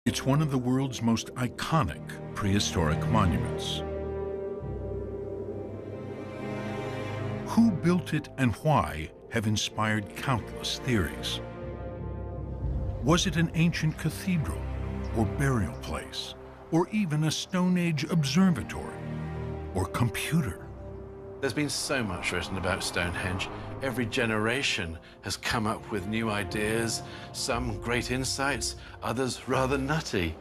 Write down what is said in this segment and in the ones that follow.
It's one of the world's most iconic prehistoric monuments. Who built it and why have inspired countless theories. Was it an ancient cathedral or burial place, or even a Stone Age observatory or computer? There's been so much written about Stonehenge. Every generation has come up with new ideas, some great insights, others rather nutty.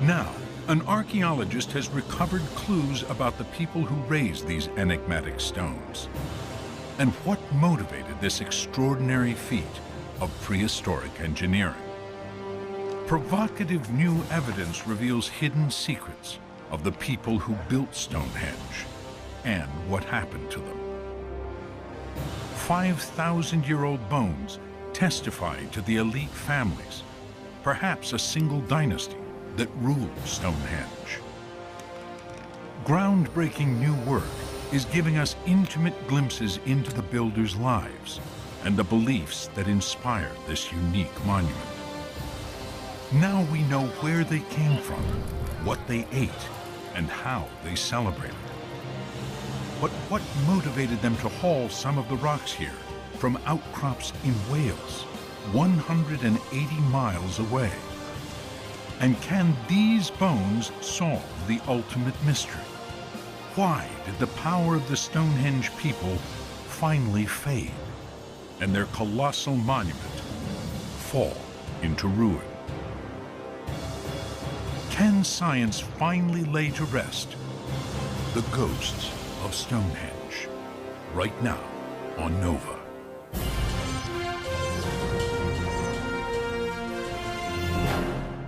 Now, an archaeologist has recovered clues about the people who raised these enigmatic stones and what motivated this extraordinary feat of prehistoric engineering. Provocative new evidence reveals hidden secrets of the people who built Stonehenge and what happened to them. 5,000-year-old bones testify to the elite families, perhaps a single dynasty that ruled Stonehenge. Groundbreaking new work is giving us intimate glimpses into the builders' lives and the beliefs that inspired this unique monument. Now we know where they came from, what they ate, and how they celebrated. But what motivated them to haul some of the rocks here from outcrops in Wales, 180 miles away? And can these bones solve the ultimate mystery? Why did the power of the Stonehenge people finally fade and their colossal monument fall into ruin? Can science finally lay to rest the ghosts of Stonehenge? Right now on Nova.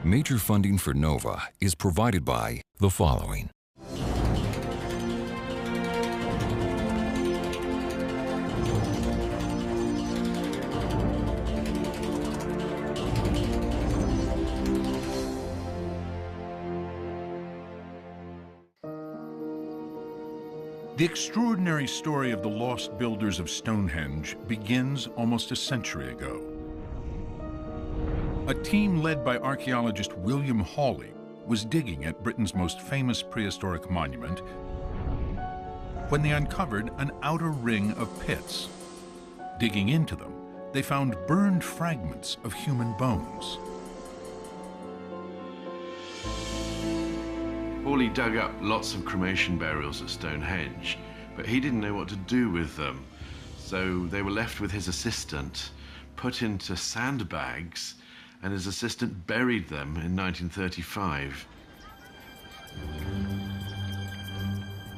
Major funding for Nova is provided by the following. The extraordinary story of the lost builders of Stonehenge begins almost a century ago. A team led by archaeologist William Hawley was digging at Britain's most famous prehistoric monument when they uncovered an outer ring of pits. Digging into them, they found burned fragments of human bones. Hawley dug up lots of cremation burials at Stonehenge, but he didn't know what to do with them. So they were left with his assistant, put into sandbags, and his assistant buried them in 1935.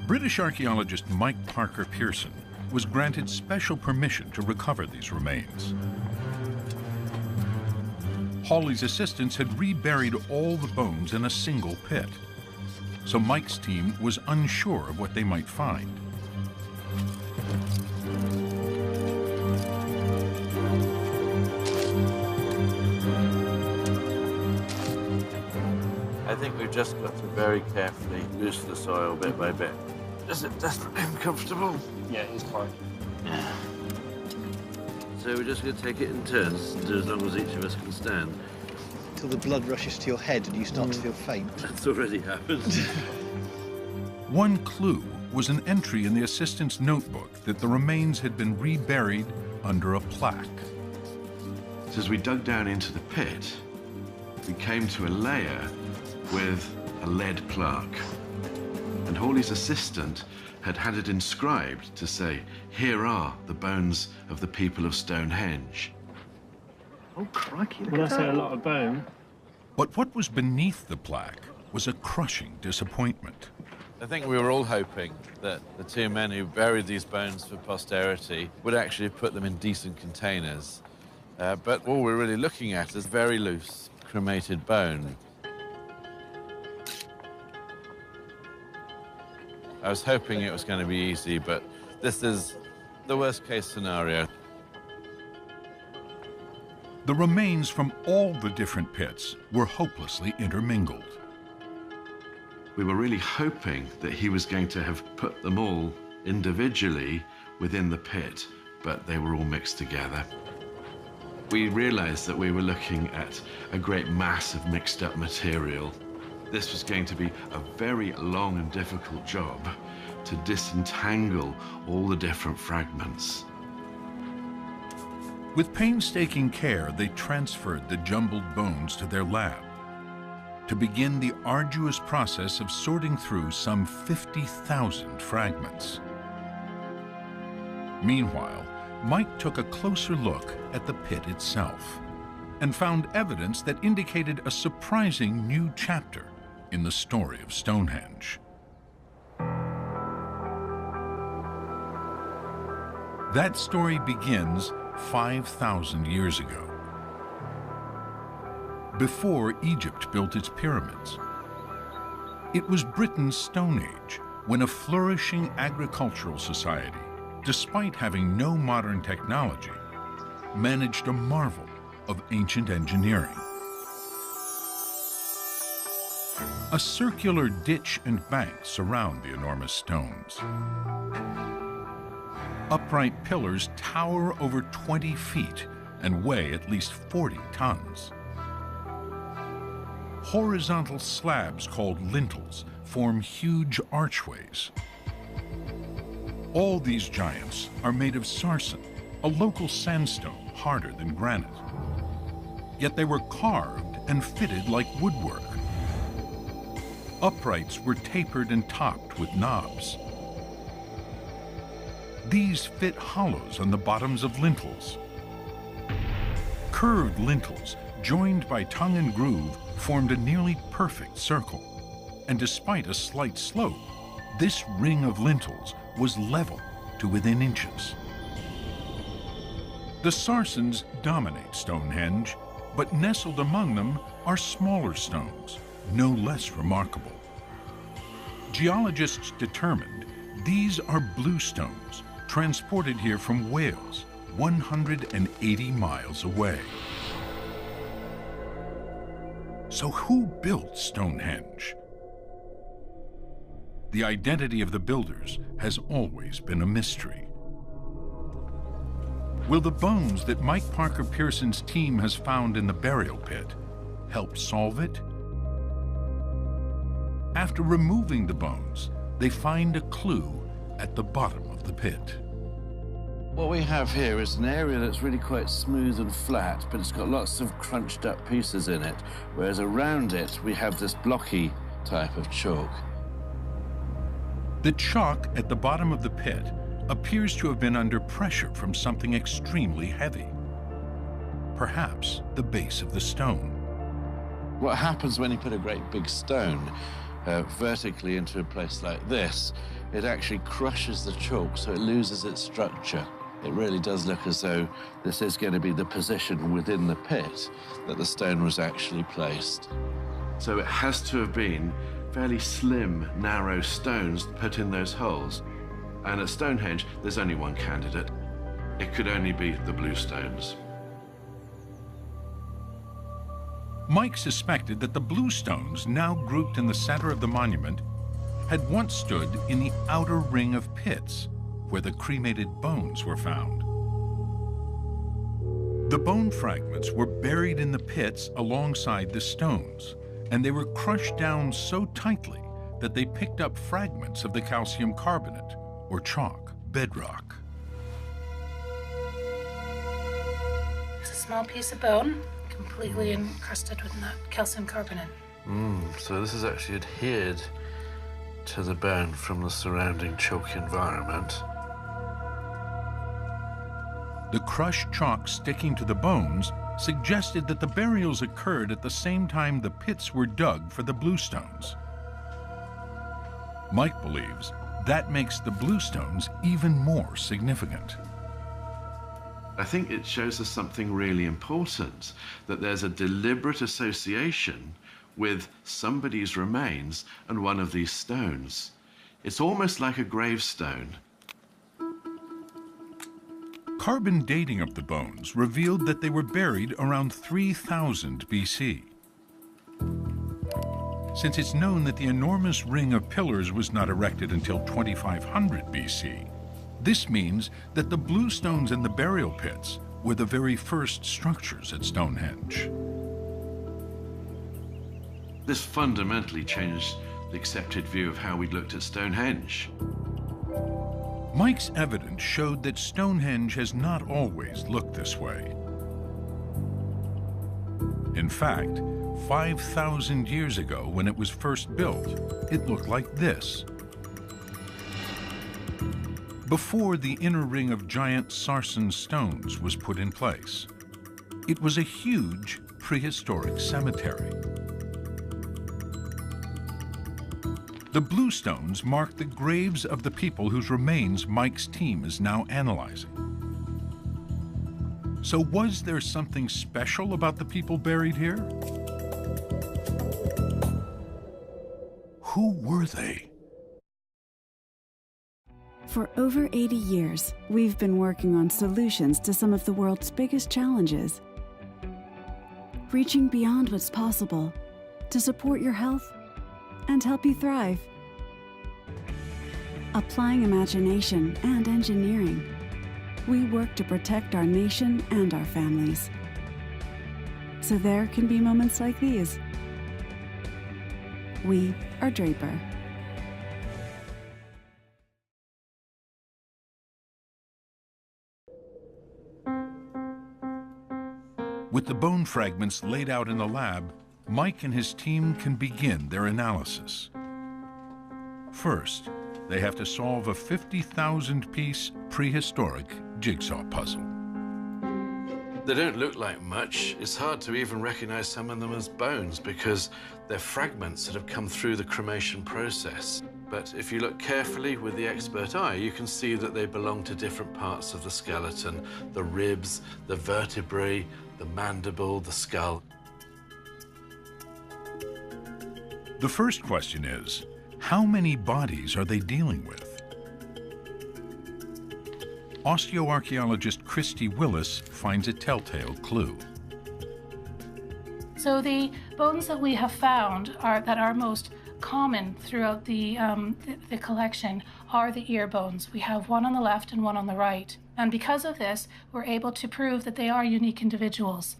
British archaeologist Mike Parker Pearson was granted special permission to recover these remains. Hawley's assistants had reburied all the bones in a single pit, so Mike's team was unsure of what they might find. I think we've just got to very carefully loosen the soil bit by bit. Is it desperately uncomfortable? Yeah, it is quite. So we're just going to take it in turns and do as long as each of us can stand. Till the blood rushes to your head and you start to feel faint. That's already happened. One clue was an entry in the assistant's notebook that the remains had been reburied under a plaque. So as we dug down into the pit, we came to a layer with a lead plaque. And Hawley's assistant had had it inscribed to say, "Here are the bones of the people of Stonehenge." Oh, crikey, look Well, at that's that. a lot of bone. But what was beneath the plaque was a crushing disappointment. I think we were all hoping that the two men who buried these bones for posterity would actually put them in decent containers. But all we're really looking at is very loose cremated bone. I was hoping it was going to be easy, but this is the worst-case scenario. The remains from all the different pits were hopelessly intermingled. We were really hoping that he was going to have put them all individually within the pit, but they were all mixed together. We realized that we were looking at a great mass of mixed up material. This was going to be a very long and difficult job to disentangle all the different fragments. With painstaking care, they transferred the jumbled bones to their lab to begin the arduous process of sorting through some 50,000 fragments. Meanwhile, Mike took a closer look at the pit itself and found evidence that indicated a surprising new chapter in the story of Stonehenge. That story begins 5,000 years ago, before Egypt built its pyramids. It was Britain's Stone Age, when a flourishing agricultural society, despite having no modern technology, managed a marvel of ancient engineering. A circular ditch and bank surround the enormous stones. Upright pillars tower over 20 feet and weigh at least 40 tons. Horizontal slabs called lintels form huge archways. All these giants are made of sarsen, a local sandstone harder than granite. Yet they were carved and fitted like woodwork. Uprights were tapered and topped with knobs. These fit hollows on the bottoms of lintels. Curved lintels, joined by tongue and groove, formed a nearly perfect circle. And despite a slight slope, this ring of lintels was level to within inches. The sarsens dominate Stonehenge, but nestled among them are smaller stones, no less remarkable. Geologists determined these are bluestones, transported here from Wales, 180 miles away. So who built Stonehenge? The identity of the builders has always been a mystery. Will the bones that Mike Parker Pearson's team has found in the burial pit help solve it? After removing the bones, they find a clue at the bottom of the pit. What we have here is an area that's really quite smooth and flat, but it's got lots of crunched up pieces in it, whereas around it we have this blocky type of chalk. The chalk at the bottom of the pit appears to have been under pressure from something extremely heavy. Perhaps the base of the stone. What happens when you put a great big stone vertically into a place like this, it actually crushes the chalk so it loses its structure. It really does look as though this is going to be the position within the pit that the stone was actually placed. So it has to have been fairly slim, narrow stones put in those holes. And at Stonehenge, there's only one candidate. It could only be the bluestones. Mike suspected that the bluestones, now grouped in the center of the monument, had once stood in the outer ring of pits, where the cremated bones were found. The bone fragments were buried in the pits alongside the stones, and they were crushed down so tightly that they picked up fragments of the calcium carbonate, or chalk, bedrock. It's a small piece of bone, completely encrusted with that calcium carbonate. So this is actually adhered to the bone from the surrounding chalky environment. The crushed chalk sticking to the bones suggested that the burials occurred at the same time the pits were dug for the bluestones. Mike believes that makes the bluestones even more significant. I think it shows us something really important, that there's a deliberate association with somebody's remains and one of these stones. It's almost like a gravestone. Carbon dating of the bones revealed that they were buried around 3000 BC. Since it's known that the enormous ring of pillars was not erected until 2500 BC, this means that the bluestones in the burial pits were the very first structures at Stonehenge. This fundamentally changed the accepted view of how we looked at Stonehenge. Mike's evidence showed that Stonehenge has not always looked this way. In fact, 5,000 years ago, when it was first built, it looked like this. Before the inner ring of giant sarsen stones was put in place, it was a huge prehistoric cemetery. The blue stones mark the graves of the people whose remains Mike's team is now analyzing. So was there something special about the people buried here? Who were they? For over 80 years, we've been working on solutions to some of the world's biggest challenges, reaching beyond what's possible to support your health and help you thrive. Applying imagination and engineering, we work to protect our nation and our families. So there can be moments like these. We are Draper. With the bone fragments laid out in the lab, Mike and his team can begin their analysis. First, they have to solve a 50,000-piece prehistoric jigsaw puzzle. They don't look like much. It's hard to even recognize some of them as bones because they're fragments that have come through the cremation process. But if you look carefully with the expert eye, you can see that they belong to different parts of the skeleton: the ribs, the vertebrae, the mandible, the skull. The first question is, how many bodies are they dealing with? Osteoarchaeologist Christy Willis finds a telltale clue. So the bones that we have found that are most common throughout the collection are the ear bones. We have one on the left and one on the right. And because of this, we're able to prove that they are unique individuals.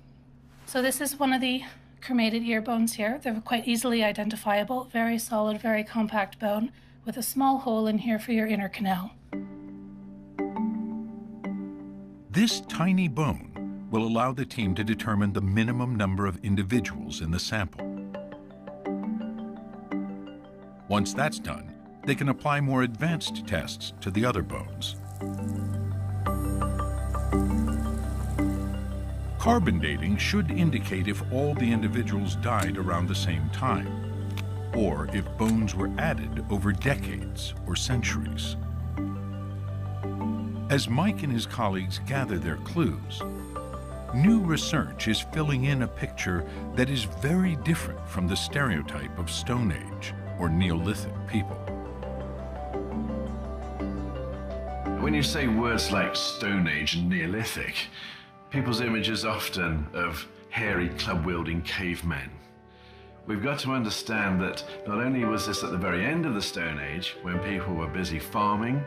So this is one of the cremated ear bones here. They're quite easily identifiable, very solid, very compact bone with a small hole in here for your inner canal. This tiny bone will allow the team to determine the minimum number of individuals in the sample. Once that's done, they can apply more advanced tests to the other bones. Carbon dating should indicate if all the individuals died around the same time, or if bones were added over decades or centuries. As Mike and his colleagues gather their clues, new research is filling in a picture that is very different from the stereotype of Stone Age or Neolithic people. When you say words like Stone Age and Neolithic, people's image is often of hairy, club-wielding cavemen. We've got to understand that not only was this at the very end of the Stone Age, when people were busy farming,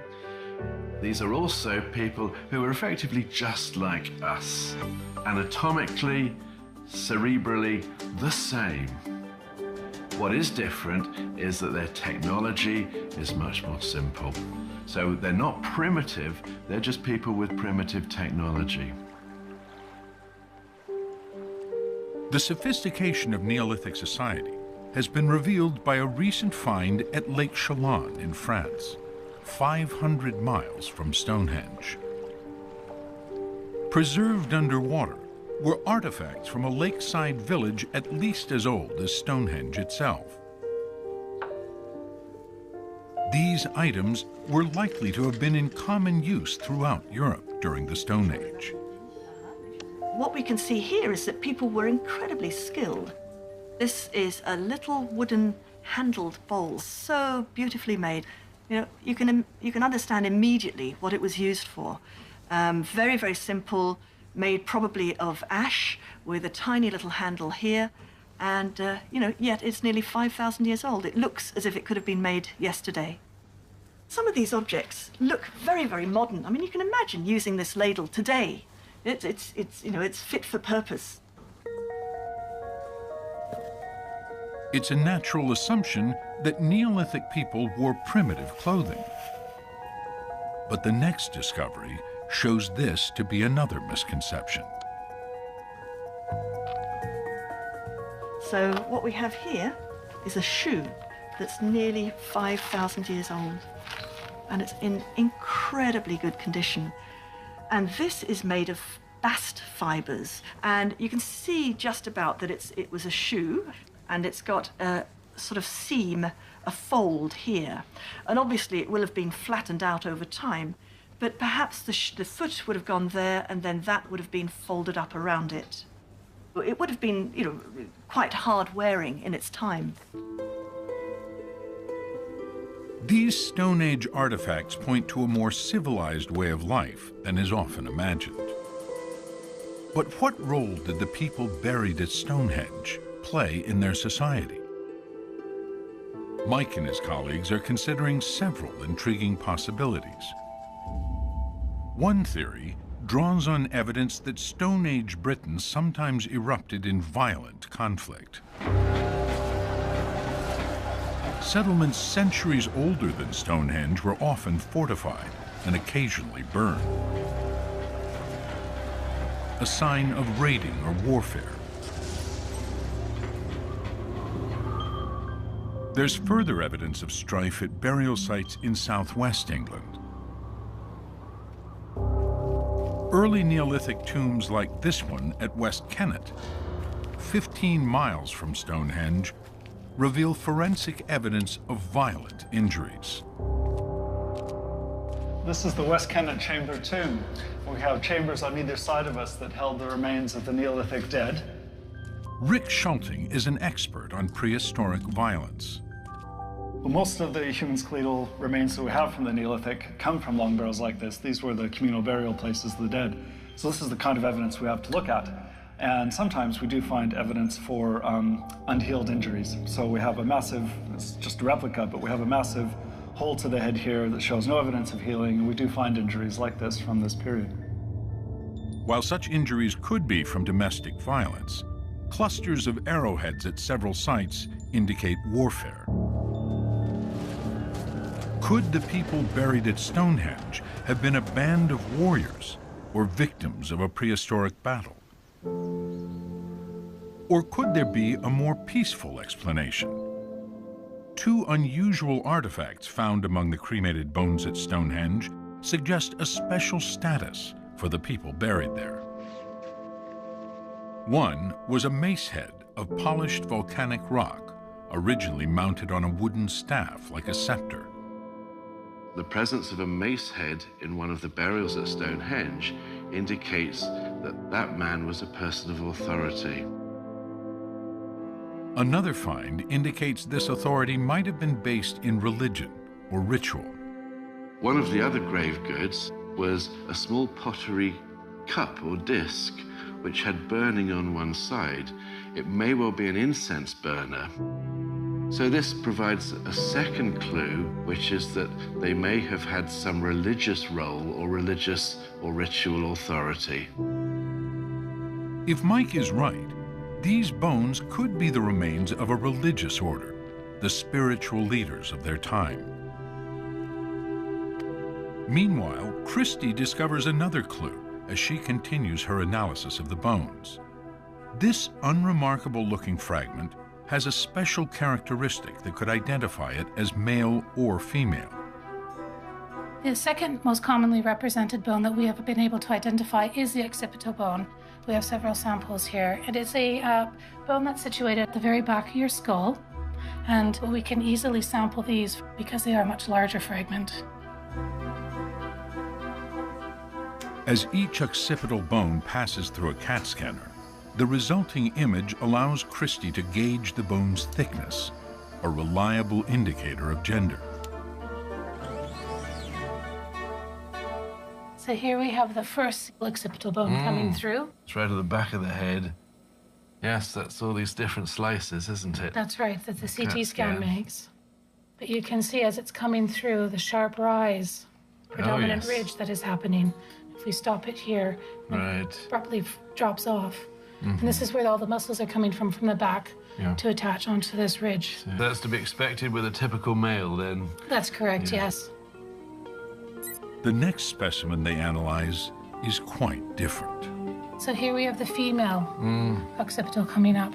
these are also people who are effectively just like us, anatomically, cerebrally, the same. What is different is that their technology is much more simple. So they're not primitive, they're just people with primitive technology. The sophistication of Neolithic society has been revealed by a recent find at Lake Chalon in France, 500 miles from Stonehenge. Preserved underwater were artifacts from a lakeside village at least as old as Stonehenge itself. These items were likely to have been in common use throughout Europe during the Stone Age. What we can see here is that people were incredibly skilled. This is a little wooden handled bowl, so beautifully made. You know, you can understand immediately what it was used for. Very, very simple, made probably of ash with a tiny little handle here. And, yet it's nearly 5,000 years old. It looks as if it could have been made yesterday. Some of these objects look very, very modern. I mean, you can imagine using this ladle today It's you know, it's fit for purpose. It's a natural assumption that Neolithic people wore primitive clothing. But the next discovery shows this to be another misconception. So what we have here is a shoe that's nearly 5,000 years old, and it's in incredibly good condition. And this is made of bast fibers, and you can see just about that it was a shoe, and it's got a sort of seam, a fold here. And obviously it will have been flattened out over time, but perhaps the foot would have gone there, and then that would have been folded up around it. It would have been, you know, quite hard wearing in its time. These Stone Age artifacts point to a more civilized way of life than is often imagined. But what role did the people buried at Stonehenge play in their society? Mike and his colleagues are considering several intriguing possibilities. One theory draws on evidence that Stone Age Britain sometimes erupted in violent conflict. Settlements centuries older than Stonehenge were often fortified and occasionally burned, a sign of raiding or warfare. There's further evidence of strife at burial sites in southwest England. Early Neolithic tombs like this one at West Kennet, 15 miles from Stonehenge, reveal forensic evidence of violent injuries. This is the West Kennet chamber tomb. We have chambers on either side of us that held the remains of the Neolithic dead. Rick Schulting is an expert on prehistoric violence. Well, most of the human skeletal remains that we have from the Neolithic come from long barrows like this. These were the communal burial places of the dead. So this is the kind of evidence we have to look at. And sometimes we do find evidence for unhealed injuries. So we have a massive, it's just a replica, but we have a massive hole to the head here that shows no evidence of healing. And we do find injuries like this from this period. While such injuries could be from domestic violence, clusters of arrowheads at several sites indicate warfare. Could the people buried at Stonehenge have been a band of warriors or victims of a prehistoric battle? Or could there be a more peaceful explanation? Two unusual artifacts found among the cremated bones at Stonehenge suggest a special status for the people buried there. One was a mace head of polished volcanic rock, originally mounted on a wooden staff like a scepter. The presence of a mace head in one of the burials at Stonehenge indicates that that man was a person of authority. Another find indicates this authority might have been based in religion or ritual. One of the other grave goods was a small pottery cup or disc which had burning on one side. It may well be an incense burner. So this provides a second clue, which is that they may have had some religious role or religious or ritual authority. If Mike is right, these bones could be the remains of a religious order, the spiritual leaders of their time. Meanwhile, Christy discovers another clue as she continues her analysis of the bones. This unremarkable-looking fragment has a special characteristic that could identify it as male or female. The second most commonly represented bone that we have been able to identify is the occipital bone. We have several samples here. It is a bone that's situated at the very back of your skull, and we can easily sample these because they are a much larger fragment. As each occipital bone passes through a CAT scanner, the resulting image allows Christy to gauge the bone's thickness, a reliable indicator of gender. So here we have the first occipital bone coming through. It's right at the back of the head. Yes, that's all these different slices, isn't it? That's right, that the CT CAT scan scan. makes. But you can see as it's coming through the sharp rise, predominant yes. ridge that is happening. If we stop it here, Right. it abruptly drops off. And this is where all the muscles are coming from the back to attach onto this ridge. So that's to be expected with a typical male, then? That's correct, yes. The next specimen they analyze is quite different. So here we have the female occipital coming up.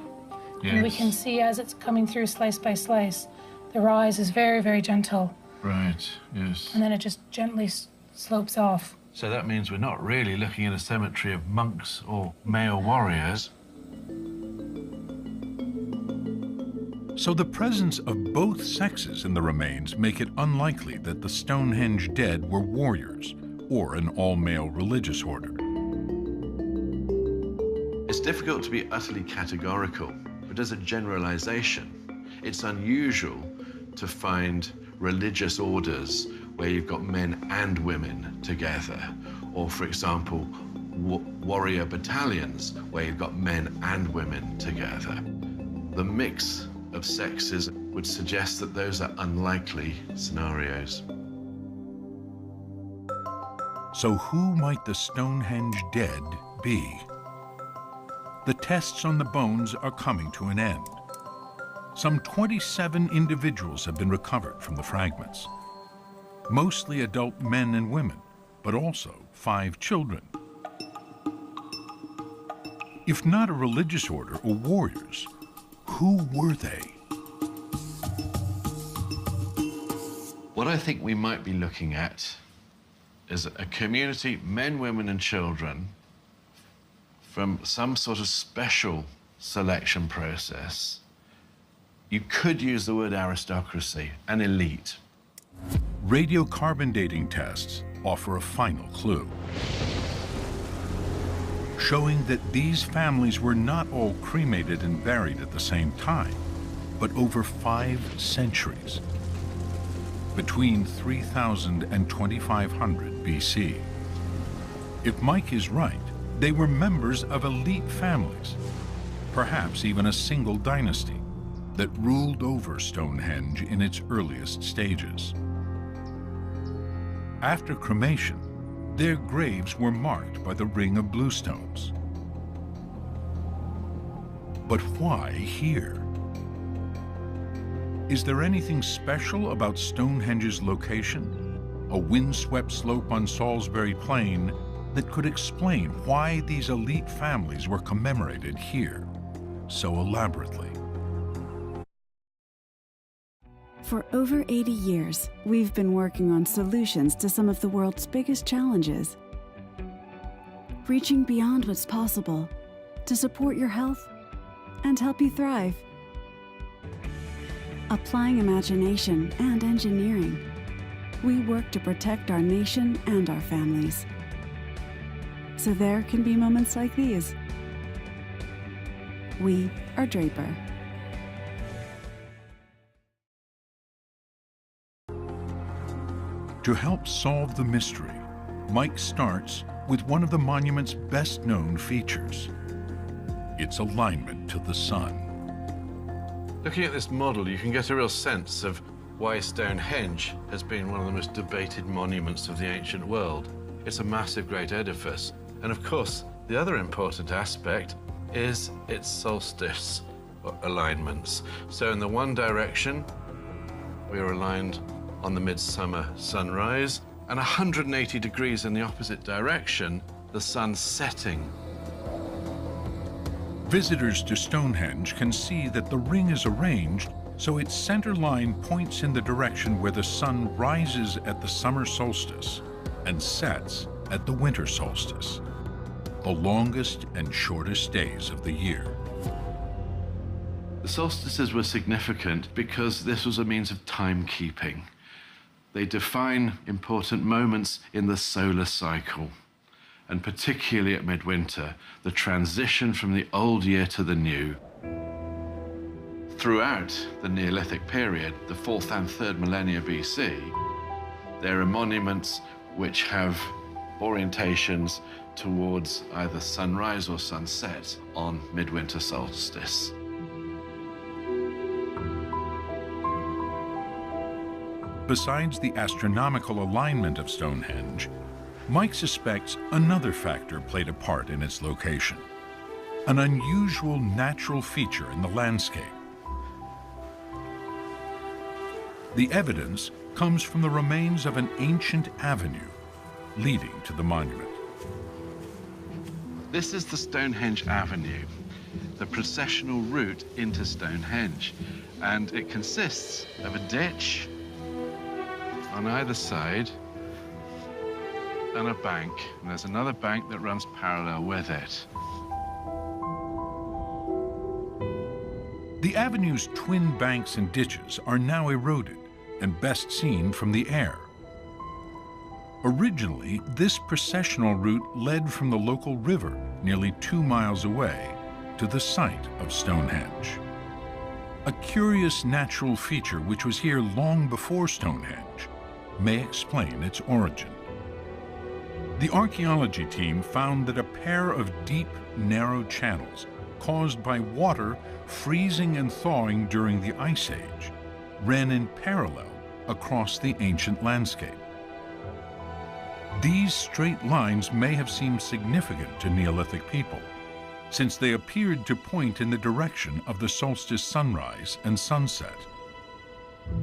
And we can see as it's coming through slice by slice, the rise is very, very gentle. Right, yes. And then it just gently slopes off. So that means we're not really looking at a cemetery of monks or male warriors. So the presence of both sexes in the remains make it unlikely that the Stonehenge dead were warriors or an all-male religious order. It's difficult to be utterly categorical, but as a generalization, it's unusual to find religious orders where you've got men and women together, or for example, warrior battalions where you've got men and women together. The mix of sexes would suggest that those are unlikely scenarios. So who might the Stonehenge dead be? The tests on the bones are coming to an end. Some 27 individuals have been recovered from the fragments. Mostly adult men and women, but also 5 children. If not a religious order or warriors, who were they? What I think we might be looking at is a community, men, women, and children, from some sort of special selection process. You could use the word aristocracy, an elite. Radiocarbon dating tests offer a final clue, showing that these families were not all cremated and buried at the same time, but over 5 centuries, between 3000 and 2500 BC. If Mike is right, they were members of elite families, perhaps even a single dynasty that ruled over Stonehenge in its earliest stages. After cremation, their graves were marked by the ring of bluestones. But why here? Is there anything special about Stonehenge's location, a windswept slope on Salisbury Plain, that could explain why these elite families were commemorated here so elaborately? For over 80 years, we've been working on solutions to some of the world's biggest challenges. Reaching beyond what's possible to support your health and help you thrive. Applying imagination and engineering, we work to protect our nation and our families. So there can be moments like these. We are Draper. To help solve the mystery, Mike starts with one of the monument's best-known features, its alignment to the sun. Looking at this model, you can get a real sense of why Stonehenge has been one of the most debated monuments of the ancient world. It's a massive, great edifice. And of course, the other important aspect is its solstice alignments. So in the one direction, we are aligned on the midsummer sunrise, and 180 degrees in the opposite direction, the sun setting. Visitors to Stonehenge can see that the ring is arranged so its center line points in the direction where the sun rises at the summer solstice and sets at the winter solstice, the longest and shortest days of the year. The solstices were significant because this was a means of timekeeping. They define important moments in the solar cycle, and particularly at midwinter, the transition from the old year to the new. Throughout the Neolithic period, the 4th and 3rd millennia BC, there are monuments which have orientations towards either sunrise or sunset on midwinter solstice. Besides the astronomical alignment of Stonehenge, Mike suspects another factor played a part in its location, an unusual natural feature in the landscape. The evidence comes from the remains of an ancient avenue leading to the monument. This is the Stonehenge Avenue, the processional route into Stonehenge, and it consists of a ditch on either side and a bank, and there's another bank that runs parallel with it. The avenue's twin banks and ditches are now eroded and best seen from the air. Originally, this processional route led from the local river nearly 2 miles away to the site of Stonehenge. A curious natural feature which was here long before Stonehenge may explain its origin. The archaeology team found that a pair of deep, narrow channels caused by water freezing and thawing during the Ice Age ran in parallel across the ancient landscape. These straight lines may have seemed significant to Neolithic people, since they appeared to point in the direction of the solstice sunrise and sunset.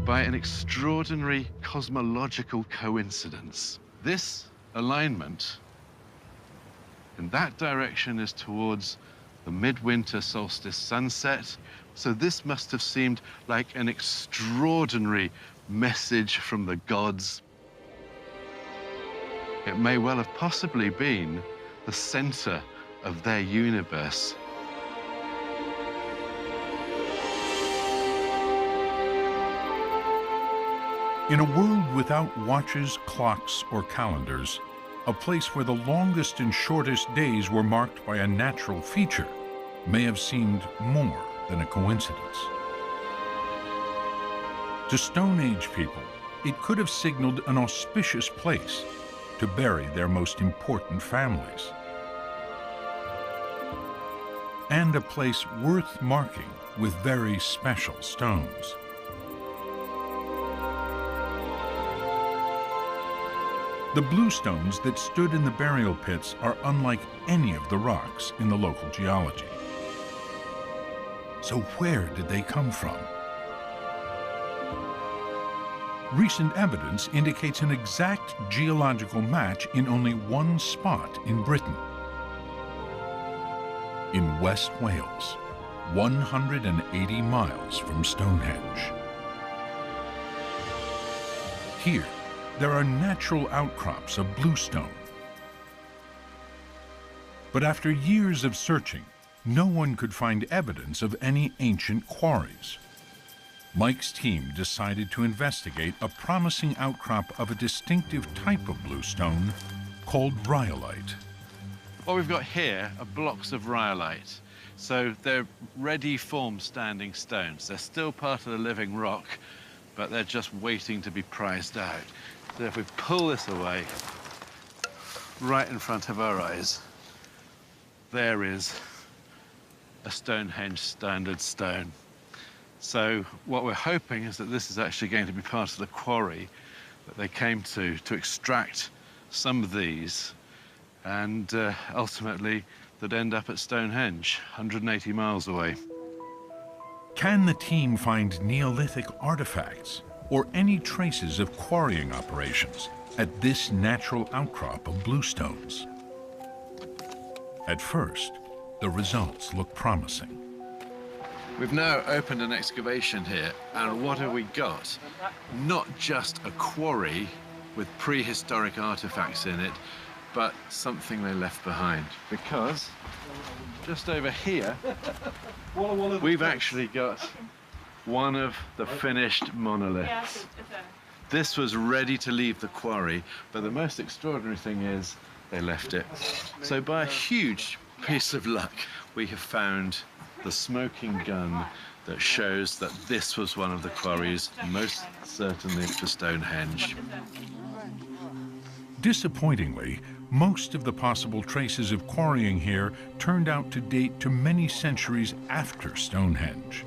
By an extraordinary cosmological coincidence, this alignment in that direction is towards the midwinter solstice sunset, so this must have seemed like an extraordinary message from the gods. It may well have possibly been the center of their universe. In a world without watches, clocks, or calendars, a place where the longest and shortest days were marked by a natural feature may have seemed more than a coincidence. To Stone Age people, it could have signaled an auspicious place to bury their most important families, and a place worth marking with very special stones. The bluestones that stood in the burial pits are unlike any of the rocks in the local geology. So where did they come from? Recent evidence indicates an exact geological match in only one spot in Britain. In West Wales, 180 miles from Stonehenge. Here, there are natural outcrops of bluestone. But after years of searching, no one could find evidence of any ancient quarries. Mike's team decided to investigate a promising outcrop of a distinctive type of bluestone called rhyolite. What we've got here are blocks of rhyolite. So they're ready-formed standing stones. They're still part of the living rock, but they're just waiting to be prized out. So if we pull this away, right in front of our eyes, there is a Stonehenge standard stone. So what we're hoping is that this is actually going to be part of the quarry that they came to extract some of these, and ultimately that end up at Stonehenge, 180 miles away. Can the team find Neolithic artifacts or any traces of quarrying operations at this natural outcrop of bluestones? At first, the results look promising. We've now opened an excavation here, and what have we got? Not just a quarry with prehistoric artifacts in it, but something they left behind. Because just over here, we've actually got one of the finished monoliths. This was ready to leave the quarry, but the most extraordinary thing is they left it. So by a huge piece of luck, we have found the smoking gun that shows that this was one of the quarries, most certainly for Stonehenge. Disappointingly, most of the possible traces of quarrying here turned out to date to many centuries after Stonehenge.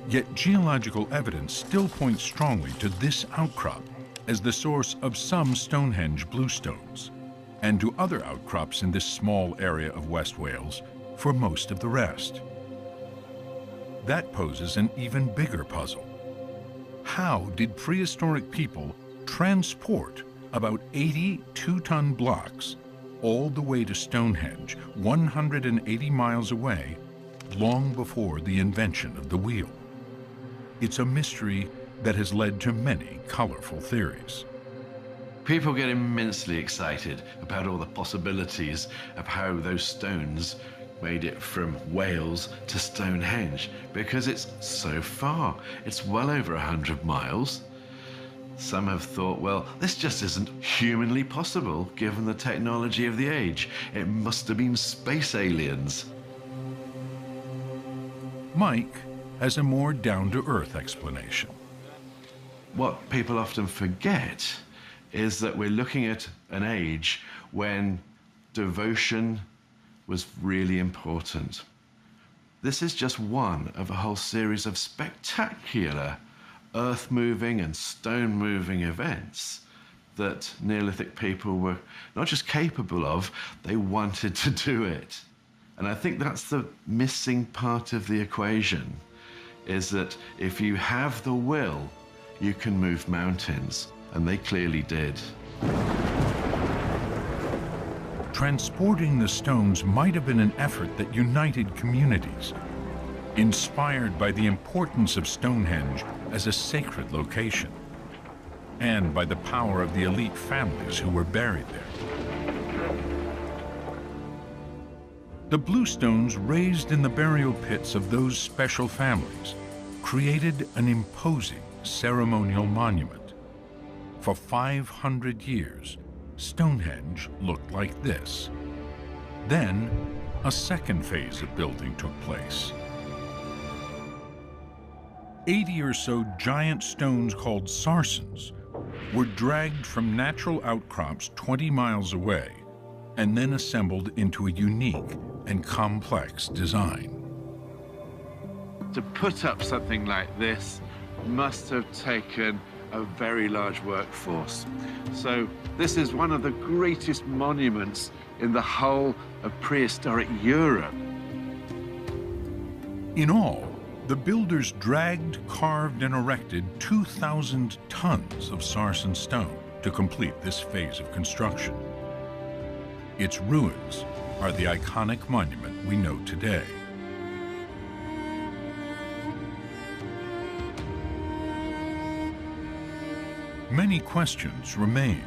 Yet geological evidence still points strongly to this outcrop as the source of some Stonehenge bluestones, and to other outcrops in this small area of West Wales for most of the rest. That poses an even bigger puzzle. How did prehistoric people transport about 80 two-ton blocks all the way to Stonehenge, 180 miles away, long before the invention of the wheel? It's a mystery that has led to many colorful theories. People get immensely excited about all the possibilities of how those stones made it from Wales to Stonehenge, because it's so far. It's well over 100 miles. Some have thought, well, this just isn't humanly possible given the technology of the age. It must have been space aliens. Mike has a more down-to-earth explanation. What people often forget is that we're looking at an age when devotion was really important. This is just one of a whole series of spectacular earth-moving and stone-moving events that Neolithic people were not just capable of, they wanted to do it. And I think that's the missing part of the equation, is that if you have the will, you can move mountains, and they clearly did. Transporting the stones might have been an effort that united communities, inspired by the importance of Stonehenge as a sacred location, and by the power of the elite families who were buried there. The bluestones raised in the burial pits of those special families created an imposing ceremonial monument. For 500 years, Stonehenge looked like this. Then, a second phase of building took place. 80 or so giant stones called sarsens were dragged from natural outcrops 20 miles away and then assembled into a unique and complex design. To put up something like this must have taken a very large workforce. So this is one of the greatest monuments in the whole of prehistoric Europe. In all, the builders dragged, carved, and erected 2,000 tons of sarsen stone to complete this phase of construction. Its ruins are the iconic monument we know today. Many questions remain,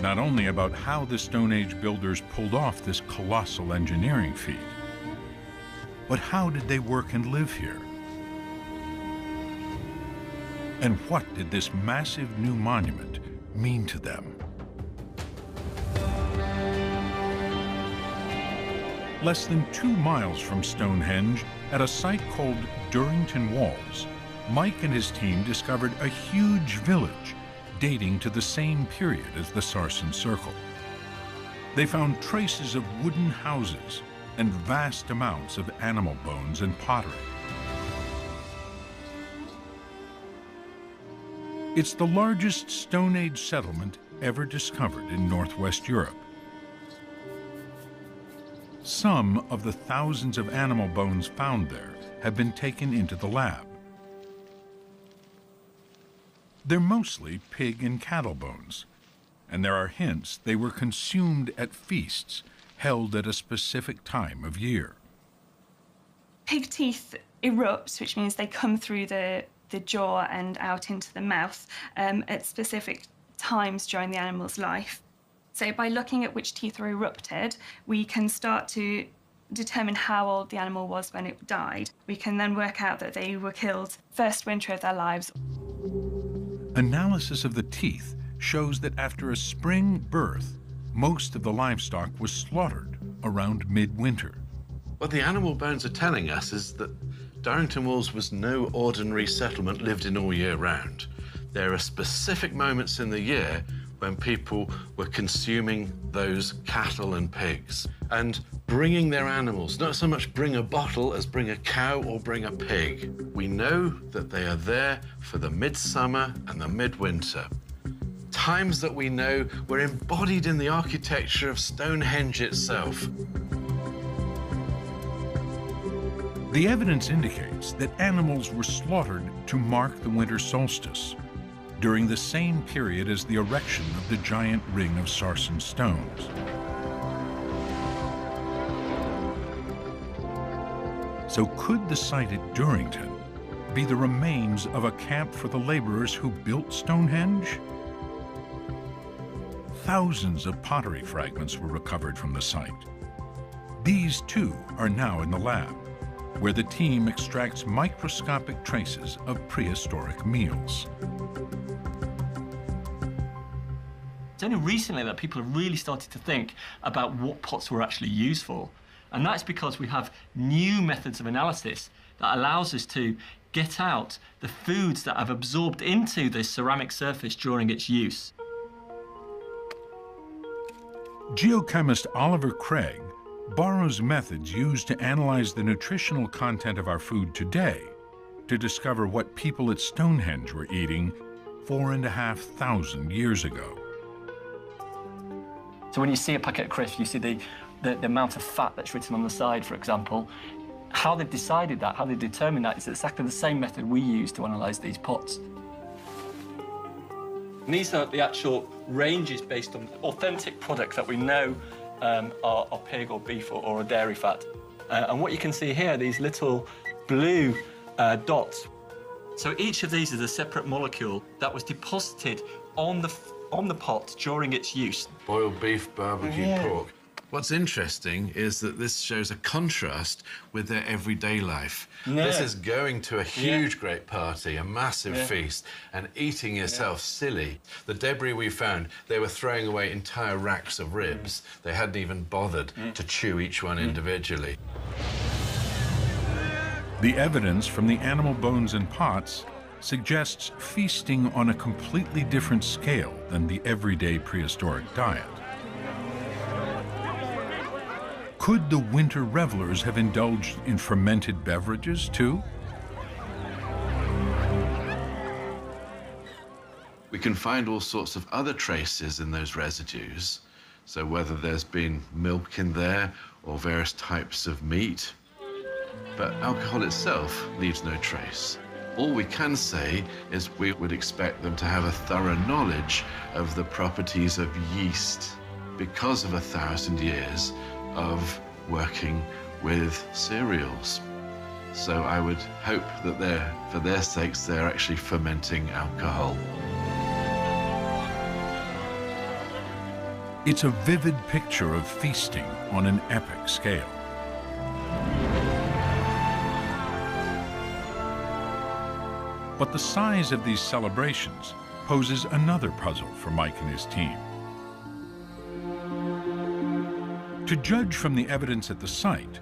not only about how the Stone Age builders pulled off this colossal engineering feat, but how did they work and live here? And what did this massive new monument mean to them? Less than 2 miles from Stonehenge, at a site called Durrington Walls, Mike and his team discovered a huge village dating to the same period as the Sarsen Circle. They found traces of wooden houses and vast amounts of animal bones and pottery. It's the largest Stone Age settlement ever discovered in Northwest Europe. Some of the thousands of animal bones found there have been taken into the lab. They're mostly pig and cattle bones, and there are hints they were consumed at feasts held at a specific time of year. Pig teeth erupt, which means they come through the jaw and out into the mouth at specific times during the animal's life. So by looking at which teeth are erupted, we can start to determine how old the animal was when it died. We can then work out that they were killed first winter of their lives. Analysis of the teeth shows that after a spring birth, most of the livestock was slaughtered around midwinter. What the animal bones are telling us is that Durrington Walls was no ordinary settlement lived in all year round. There are specific moments in the year when people were consuming those cattle and pigs and bringing their animals, not so much bring a bottle as bring a cow or bring a pig. We know that they are there for the midsummer and the midwinter. Times that we know were embodied in the architecture of Stonehenge itself. The evidence indicates that animals were slaughtered to mark the winter solstice, during the same period as the erection of the giant ring of sarsen stones. So could the site at Durrington be the remains of a camp for the laborers who built Stonehenge? Thousands of pottery fragments were recovered from the site. These, too, are now in the lab, where the team extracts microscopic traces of prehistoric meals. It's only recently that people have really started to think about what pots were actually used for. And that's because we have new methods of analysis that allows us to get out the foods that have absorbed into the ceramic surface during its use. Geochemist Oliver Craig borrows methods used to analyze the nutritional content of our food today to discover what people at Stonehenge were eating 4,500 years ago. So when you see a packet of crisps, you see the amount of fat that's written on the side, for example. How they've decided that, how they determine that, is exactly the same method we use to analyse these pots. And these are the actual ranges based on authentic products that we know are pig or beef or a dairy fat. And what you can see here, these little blue dots. So each of these is a separate molecule that was deposited on the pot during its use. Boiled beef, barbecue pork. What's interesting is that this shows a contrast with their everyday life. This is going to a huge, great party, a massive feast, and eating yourself silly. The debris we found, they were throwing away entire racks of ribs. They hadn't even bothered to chew each one individually. The evidence from the animal bones and pots suggests feasting on a completely different scale than the everyday prehistoric diet. Could the winter revelers have indulged in fermented beverages, too? We can find all sorts of other traces in those residues. So whether there's been milk in there or various types of meat, but alcohol itself leaves no trace. All we can say is we would expect them to have a thorough knowledge of the properties of yeast because of 1,000 years of working with cereals. So I would hope that for their sakes, they're actually fermenting alcohol. It's a vivid picture of feasting on an epic scale. But the size of these celebrations poses another puzzle for Mike and his team. To judge from the evidence at the site,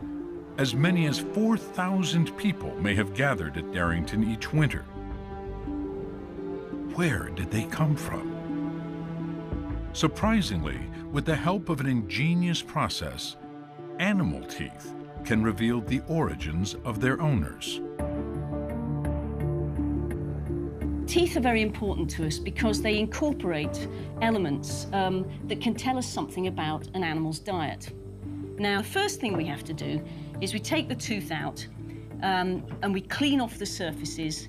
as many as 4,000 people may have gathered at Darrington each winter. Where did they come from? Surprisingly, with the help of an ingenious process, animal teeth can reveal the origins of their owners. Teeth are very important to us because they incorporate elements that can tell us something about an animal's diet. Now, the first thing we have to do is we take the tooth out and we clean off the surfaces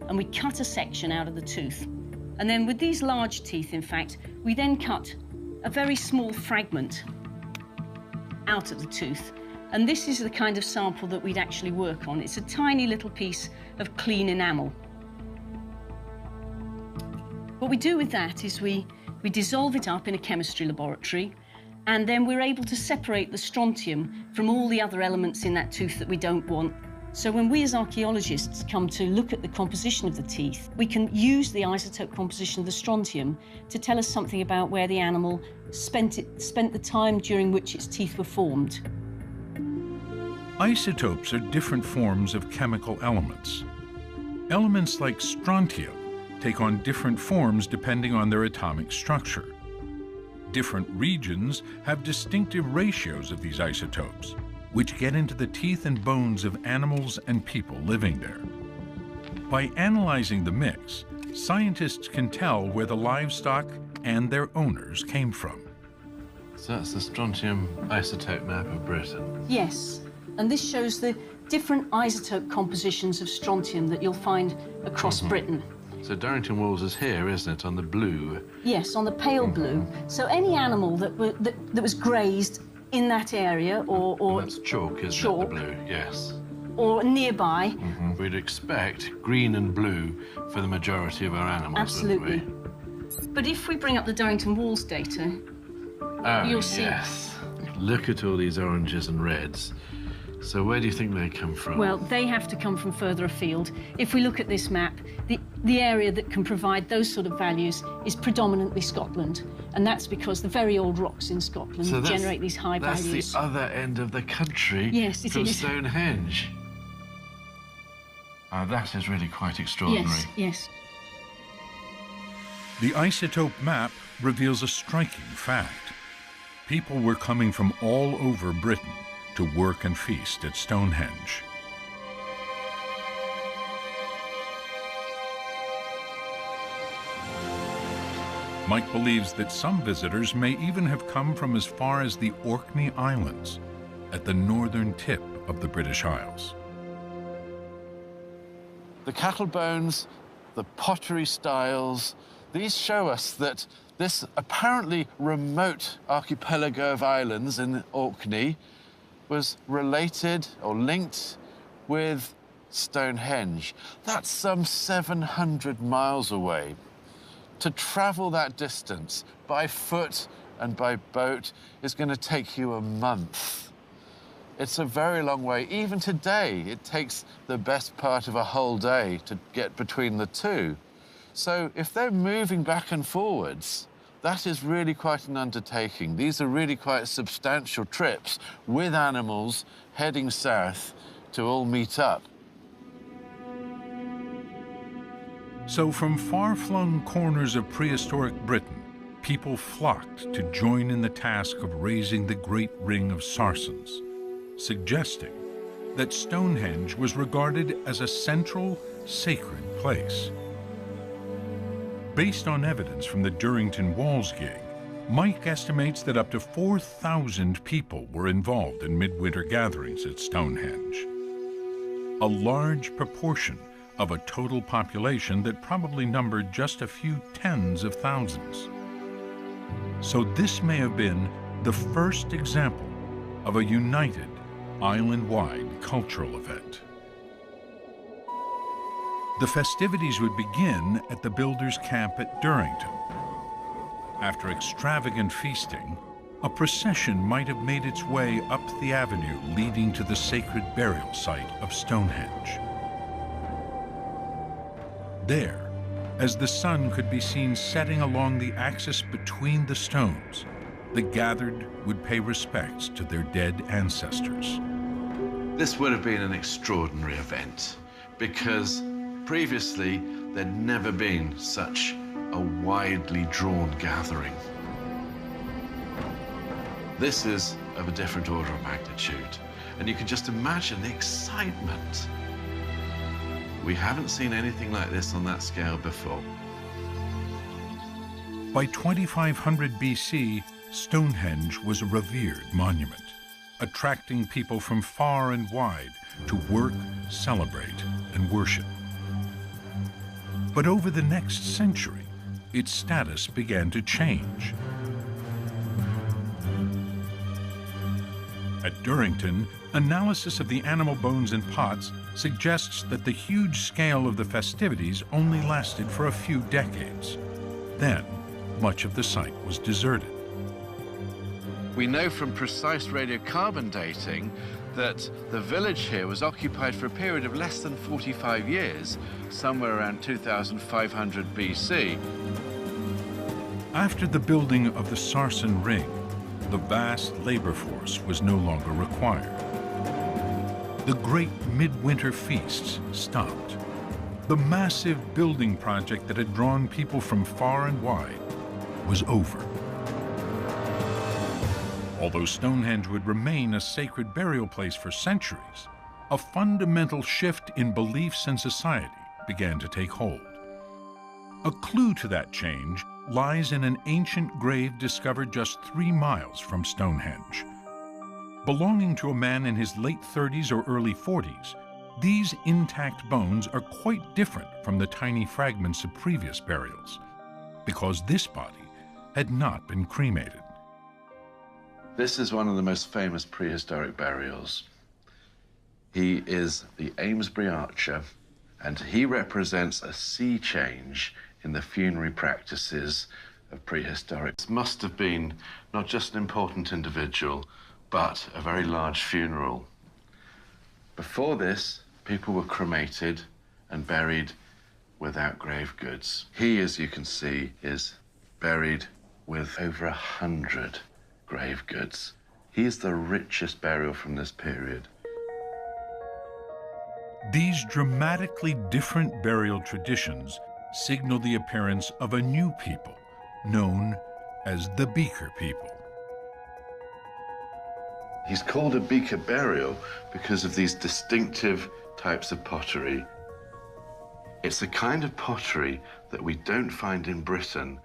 and we cut a section out of the tooth. And then with these large teeth, in fact, we then cut a very small fragment out of the tooth. And this is the kind of sample that we'd actually work on. It's a tiny little piece of clean enamel. What we do with that is we dissolve it up in a chemistry laboratory, and then we're able to separate the strontium from all the other elements in that tooth that we don't want. So when we as archaeologists come to look at the composition of the teeth, we can use the isotope composition of the strontium to tell us something about where the animal spent the time during which its teeth were formed. Isotopes are different forms of chemical elements. Elements like strontium take on different forms depending on their atomic structure. Different regions have distinctive ratios of these isotopes, which get into the teeth and bones of animals and people living there. By analyzing the mix, scientists can tell where the livestock and their owners came from. So that's the strontium isotope map of Britain? Yes, and this shows the different isotope compositions of strontium that you'll find across Britain. So Darrington Walls is here, isn't it, on the blue? Yes, on the pale blue. So any animal that was grazed in that area or that's chalk, isn't chalk, it, the blue? Yes. Or nearby. We'd expect green and blue for the majority of our animals, absolutely. wouldn't we? But if we bring up the Darrington Walls data, you'll see. Yes. Look at all these oranges and reds. So where do you think they come from? Well, they have to come from further afield. If we look at this map, the area that can provide those sort of values is predominantly Scotland. And that's because the very old rocks in Scotland generate these high values. That's the other end of the country. Yes, it from is. Stonehenge. That is really quite extraordinary. Yes, yes. The isotope map reveals a striking fact. People were coming from all over Britain to work and feast at Stonehenge. Mike believes that some visitors may even have come from as far as the Orkney Islands, at the northern tip of the British Isles. The cattle bones, the pottery styles, these show us that this apparently remote archipelago of islands in Orkney was related or linked with Stonehenge. That's some 700 miles away. To travel that distance by foot and by boat is going to take you a month. It's a very long way. Even today, it takes the best part of a whole day to get between the two. So if they're moving back and forwards, that is really quite an undertaking. These are really quite substantial trips with animals heading south to all meet up. So from far-flung corners of prehistoric Britain, people flocked to join in the task of raising the great ring of Sarsens, suggesting that Stonehenge was regarded as a central, sacred place. Based on evidence from the Darrington Walls gig, Mike estimates that up to 4,000 people were involved in midwinter gatherings at Stonehenge, a large proportion of a total population that probably numbered just a few tens of thousands. So this may have been the first example of a united, island-wide cultural event. The festivities would begin at the builders' camp at Darrington. After extravagant feasting, a procession might have made its way up the avenue leading to the sacred burial site of Stonehenge. There, as the sun could be seen setting along the axis between the stones, the gathered would pay respects to their dead ancestors. This would have been an extraordinary event because previously there'd never been such a widely drawn gathering. This is of a different order of magnitude, and you can just imagine the excitement. We haven't seen anything like this on that scale before. By 2500 BC, Stonehenge was a revered monument, attracting people from far and wide to work, celebrate, and worship. But over the next century, its status began to change. At Darrington, analysis of the animal bones and pots suggests that the huge scale of the festivities only lasted for a few decades. Then, much of the site was deserted. We know from precise radiocarbon dating that the village here was occupied for a period of less than 45 years, somewhere around 2500 BC. After the building of the Sarsen Ring, the vast labor force was no longer required. The great midwinter feasts stopped. The massive building project that had drawn people from far and wide was over. Although Stonehenge would remain a sacred burial place for centuries, a fundamental shift in beliefs and society began to take hold. A clue to that change lies in an ancient grave discovered just 3 miles from Stonehenge. Belonging to a man in his late 30s or early 40s, these intact bones are quite different from the tiny fragments of previous burials, because this body had not been cremated. This is one of the most famous prehistoric burials. He is the Amesbury Archer, and he represents a sea change in the funerary practices of prehistoric. This must have been not just an important individual, but a very large funeral. Before this, people were cremated and buried without grave goods. He, as you can see, is buried with over 100 grave goods. He is the richest burial from this period. These dramatically different burial traditions signal the appearance of a new people known as the Beaker people. He's called a Beaker burial because of these distinctive types of pottery. It's a kind of pottery that we don't find in Britain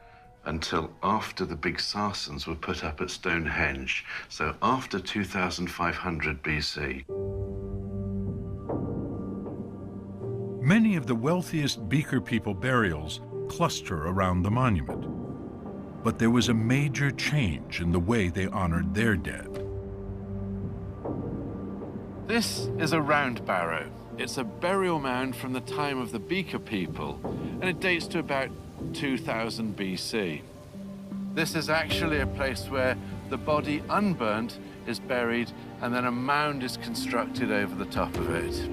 until after the big sarcens were put up at Stonehenge, so after 2500 BC. Many of the wealthiest Beaker people burials cluster around the monument, but there was a major change in the way they honored their dead. This is a round barrow. It's a burial mound from the time of the Beaker people, and it dates to about 2000 BC. This is actually a place where the body unburnt is buried, and then a mound is constructed over the top of it.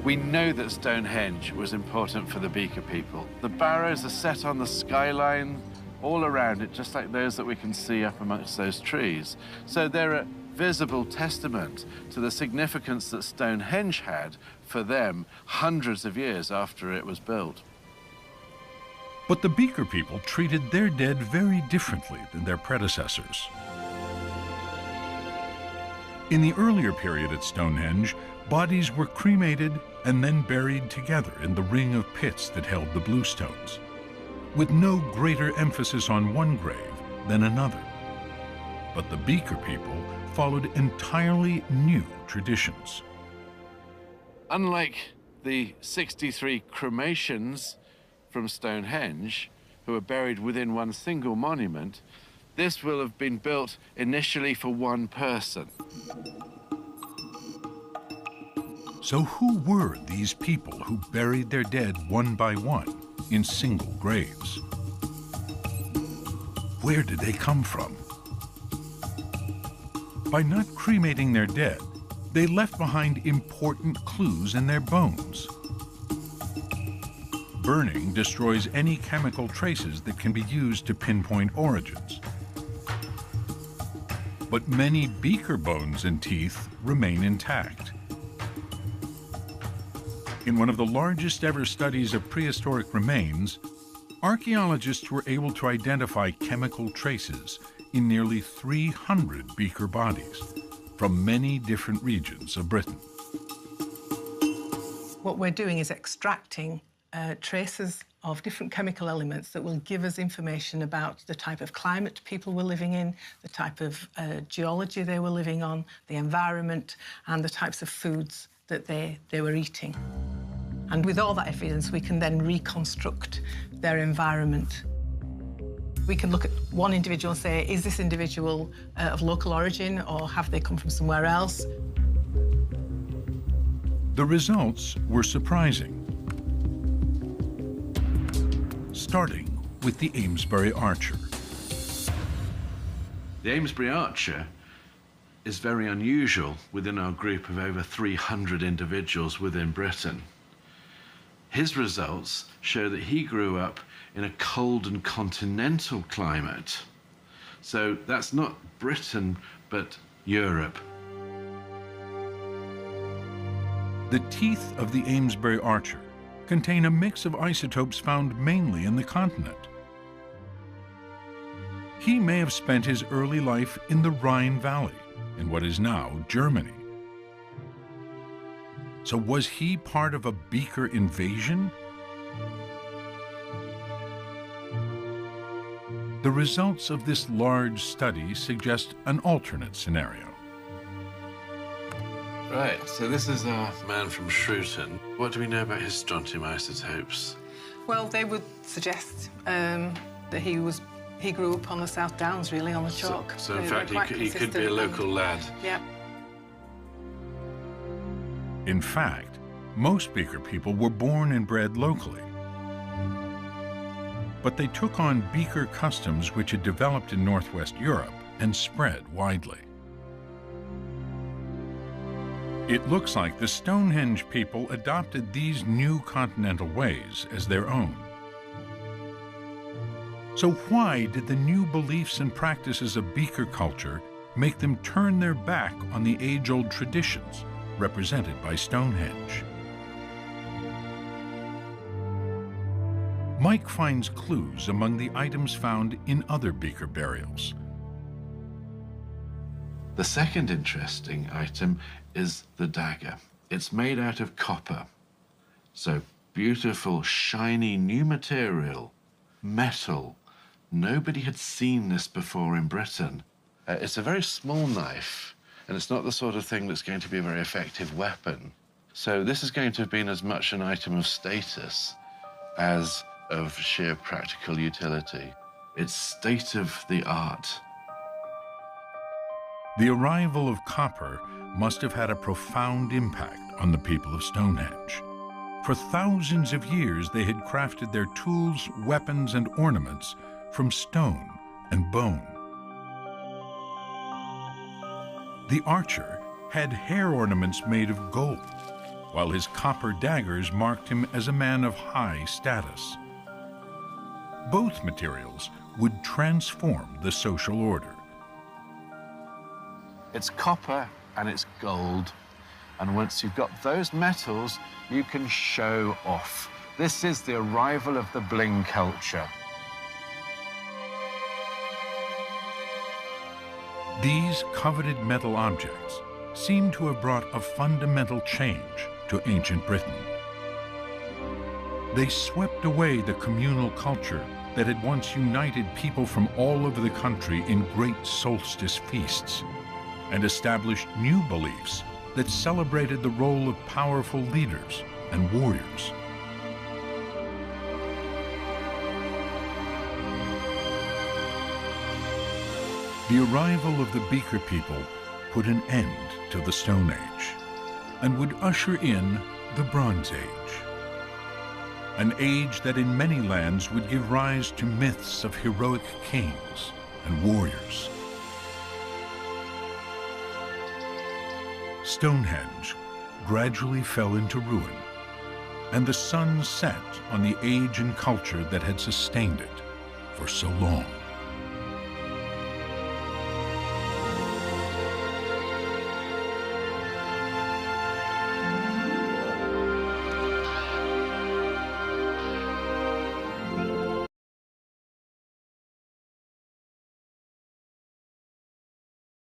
We know that Stonehenge was important for the Beaker people. The barrows are set on the skyline all around it, just like those that we can see up amongst those trees. So they're a visible testament to the significance that Stonehenge had for them hundreds of years after it was built. But the Beaker people treated their dead very differently than their predecessors. In the earlier period at Stonehenge, bodies were cremated and then buried together in the ring of pits that held the bluestones, with no greater emphasis on one grave than another. But the Beaker people followed entirely new traditions. Unlike the 63 cremations from Stonehenge, who are buried within one single monument, this will have been built initially for one person. So who were these people who buried their dead one by one in single graves? Where did they come from? By not cremating their dead, they left behind important clues in their bones. Burning destroys any chemical traces that can be used to pinpoint origins. But many Beaker bones and teeth remain intact. In one of the largest ever studies of prehistoric remains, archaeologists were able to identify chemical traces in nearly 300 Beaker bodies from many different regions of Britain. What we're doing is extracting traces of different chemical elements that will give us information about the type of climate people were living in, the type of geology they were living on, the environment, and the types of foods that they were eating. And with all that evidence, we can then reconstruct their environment. We can look at one individual and say, is this individual of local origin, or have they come from somewhere else? The results were surprising. Starting with the Amesbury Archer. The Amesbury Archer is very unusual within our group of over 300 individuals within Britain. His results show that he grew up in a cold and continental climate. So that's not Britain, but Europe. The teeth of the Amesbury Archer contain a mix of isotopes found mainly in the continent. He may have spent his early life in the Rhine Valley, in what is now Germany. So was he part of a beaker invasion? The results of this large study suggest an alternate scenario. Right, so this is our man from Shrewton. What do we know about his strontium isotopes? Well, they would suggest that he grew up on the South Downs, really, on the chalk. So in fact, he could be a local lad. Yeah. In fact, most beaker people were born and bred locally. But they took on beaker customs which had developed in Northwest Europe and spread widely. It looks like the Stonehenge people adopted these new continental ways as their own. So why did the new beliefs and practices of beaker culture make them turn their back on the age-old traditions represented by Stonehenge? Mike finds clues among the items found in other beaker burials. The second interesting item is the dagger. It's made out of copper. So beautiful, shiny, new material, metal. Nobody had seen this before in Britain. It's a very small knife, and it's not the sort of thing that's going to be a very effective weapon. So this is going to have been as much an item of status as of sheer practical utility. It's state of the art. The arrival of copper must have had a profound impact on the people of Stonehenge. For thousands of years, they had crafted their tools, weapons, and ornaments from stone and bone. The archer had hair ornaments made of gold, while his copper daggers marked him as a man of high status. Both materials would transform the social order. It's copper and it's gold. And once you've got those metals, you can show off. This is the arrival of the bling culture. These coveted metal objects seem to have brought a fundamental change to ancient Britain. They swept away the communal culture that had once united people from all over the country in great solstice feasts, and established new beliefs that celebrated the role of powerful leaders and warriors. The arrival of the beaker people put an end to the Stone Age and would usher in the Bronze Age, an age that in many lands would give rise to myths of heroic kings and warriors. Stonehenge gradually fell into ruin, and the sun set on the age and culture that had sustained it for so long.